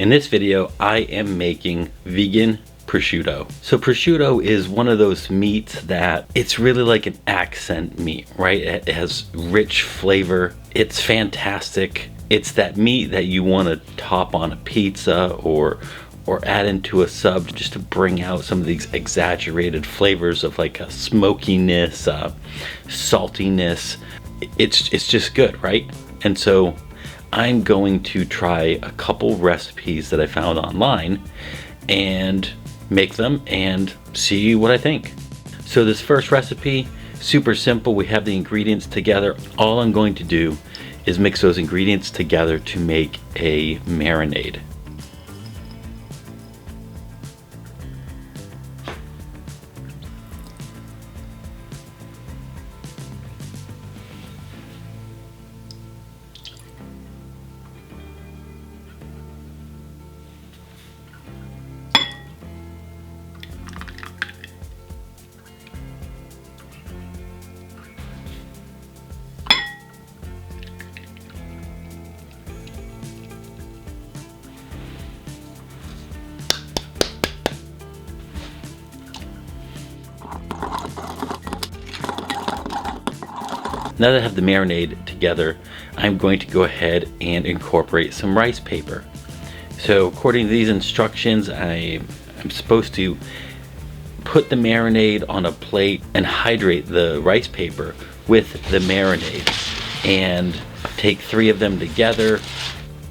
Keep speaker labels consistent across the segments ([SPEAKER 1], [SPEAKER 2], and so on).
[SPEAKER 1] In this video, I am making vegan prosciutto. So prosciutto is one of those meats that it's really like an accent meat, right? It has rich flavor. It's fantastic. It's that meat that you want to top on a pizza or add into a sub just to bring out some of these exaggerated flavors of like a smokiness, saltiness. It's just good, right? And so I'm going to try a couple recipes that I found online and make them and see what I think. So this first recipe, super simple. We have the ingredients together. All I'm going to do is mix those ingredients together to make a marinade. Now that I have the marinade together, I'm going to go ahead and incorporate some rice paper. So according to these instructions, I'm supposed to put the marinade on a plate and hydrate the rice paper with the marinade and take 3 of them together,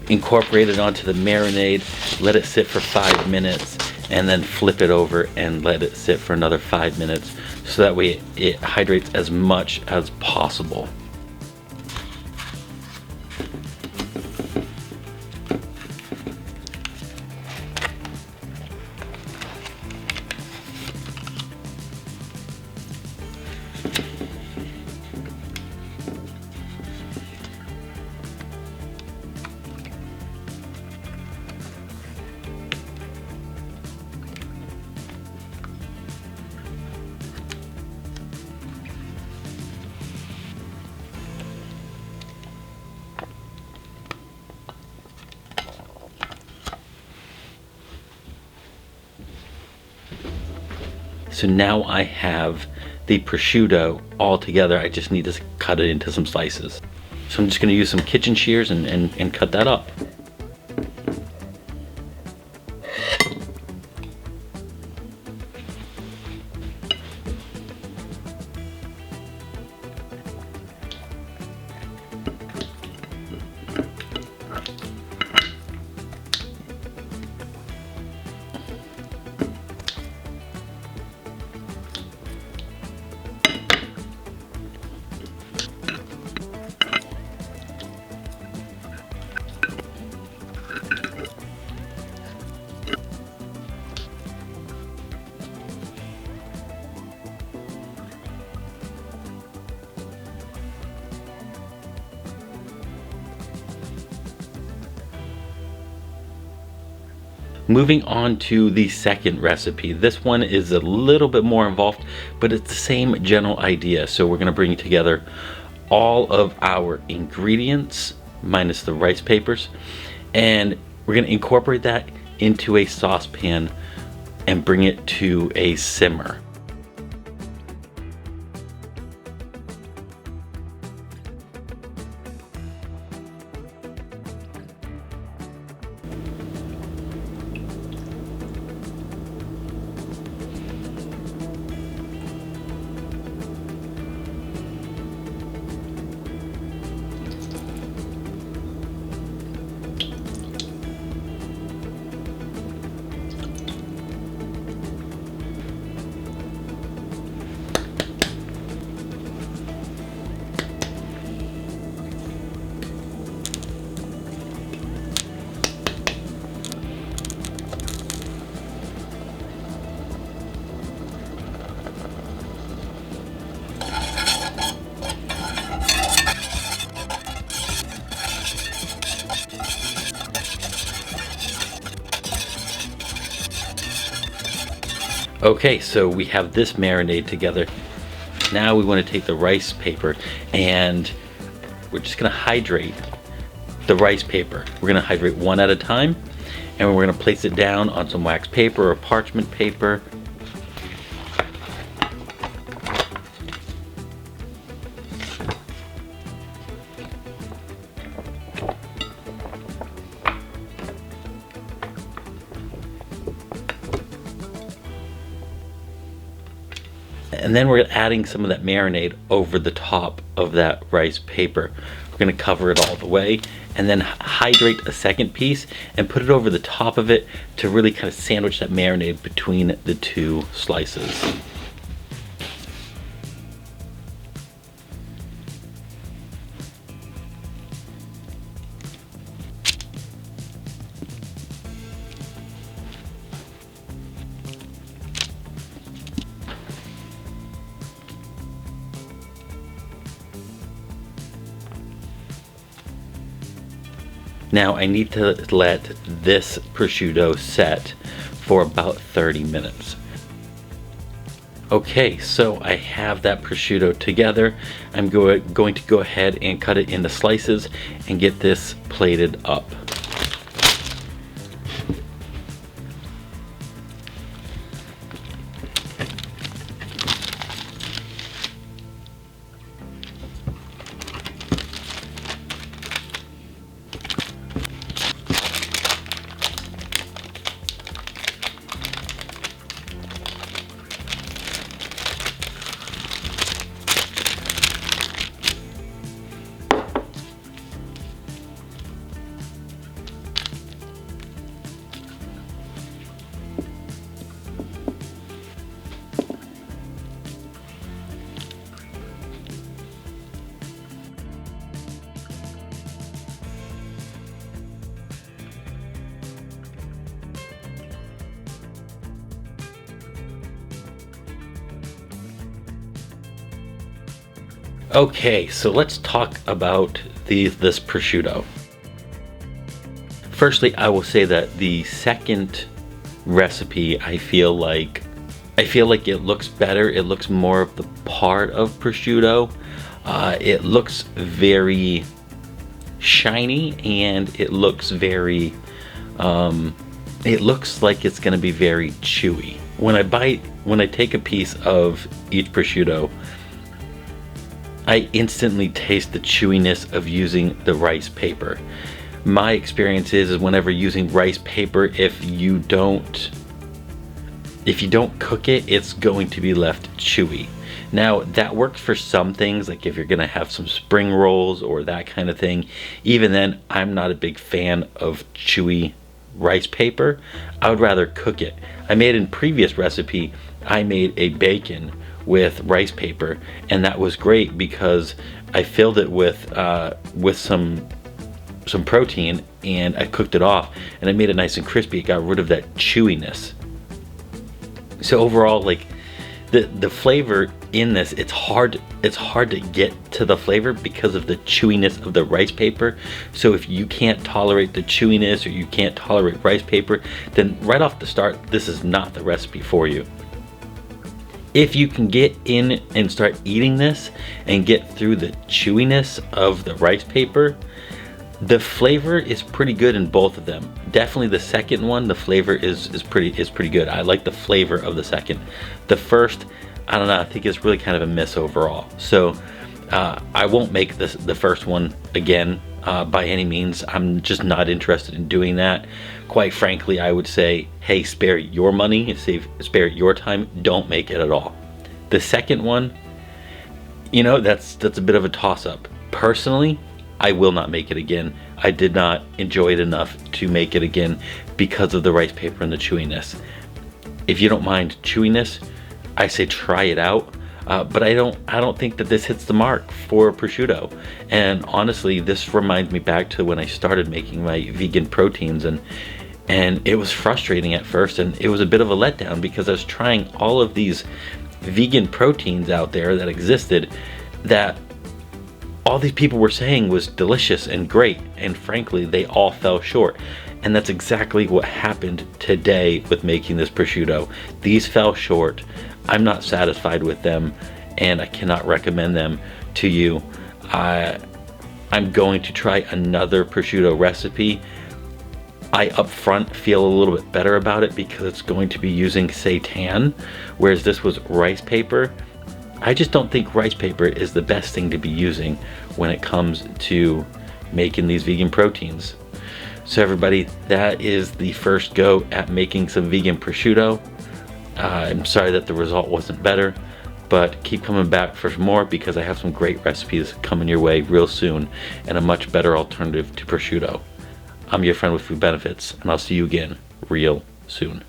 [SPEAKER 1] incorporate it onto the marinade, let it sit for 5 minutes, and then flip it over and let it sit for another 5 minutes, so that way it hydrates as much as possible. So now I have the prosciutto all together. I just need to cut it into some slices. So I'm just going to use some kitchen shears and cut that up. Moving on to the second recipe. This one is a little bit more involved, but it's the same general idea. So we're gonna bring together all of our ingredients, minus the rice papers, and we're gonna incorporate that into a saucepan and bring it to a simmer. Okay, so we have this marinade together. Now we want to take the rice paper and we're just going to hydrate the rice paper. We're going to hydrate one at a time, and we're gonna place it down on some wax paper or parchment paper. And then we're adding some of that marinade over the top of that rice paper. We're gonna cover it all the way and then hydrate a second piece and put it over the top of it to really kind of sandwich that marinade between the two slices. Now I need to let this prosciutto set for about 30 minutes. Okay, so I have that prosciutto together. I'm going to go ahead and cut it into slices and get this plated up. Okay, so let's talk about this prosciutto. Firstly, I will say that the second recipe, I feel like it looks better. It looks more of the part of prosciutto. It looks very shiny, and it looks very, it looks like it's gonna be very chewy. When I take a piece of each prosciutto, I instantly taste the chewiness of using the rice paper. My experience is whenever using rice paper, if you don't cook it, it's going to be left chewy. Now that works for some things, like if you're gonna have some spring rolls or that kind of thing. Even then, I'm not a big fan of chewy rice paper. I would rather cook it. I made in previous recipe, I made a bacon with rice paper, and that was great because I filled it with some protein, and I cooked it off, and I made it nice and crispy. It got rid of that chewiness. So overall, like the flavor in this, it's hard to get to the flavor because of the chewiness of the rice paper. So if you can't tolerate the chewiness or you can't tolerate rice paper, then right off the start, this is not the recipe for you. If you can get in and start eating this and get through the chewiness of the rice paper, the flavor is pretty good in both of them. Definitely the second one, the flavor is pretty good. I like the flavor of the second. The first, I don't know, I think it's really kind of a miss overall. So I won't make the first one again by any means. I'm just not interested in doing that. Quite frankly, I would say, hey, spare your money, spare your time, don't make it at all. The second one, you know, that's a bit of a toss-up. Personally, I will not make it again. I did not enjoy it enough to make it again because of the rice paper and the chewiness. If you don't mind chewiness, I say try it out. But I don't think that this hits the mark for prosciutto. And honestly, this reminds me back to when I started making my vegan proteins, and it was frustrating at first, and it was a bit of a letdown because I was trying all of these vegan proteins out there that existed that all these people were saying was delicious and great, and frankly, they all fell short. And that's exactly what happened today with making this prosciutto. These fell short. I'm not satisfied with them, and I cannot recommend them to you. I'm going to try another prosciutto recipe I up front feel a little bit better about it because it's going to be using seitan, whereas this was rice paper. I just don't think rice paper is the best thing to be using when it comes to making these vegan proteins. So everybody, that is the first go at making some vegan prosciutto. I'm sorry that the result wasn't better, but keep coming back for more because I have some great recipes coming your way real soon and a much better alternative to prosciutto. I'm your friend with food benefits, and I'll see you again real soon.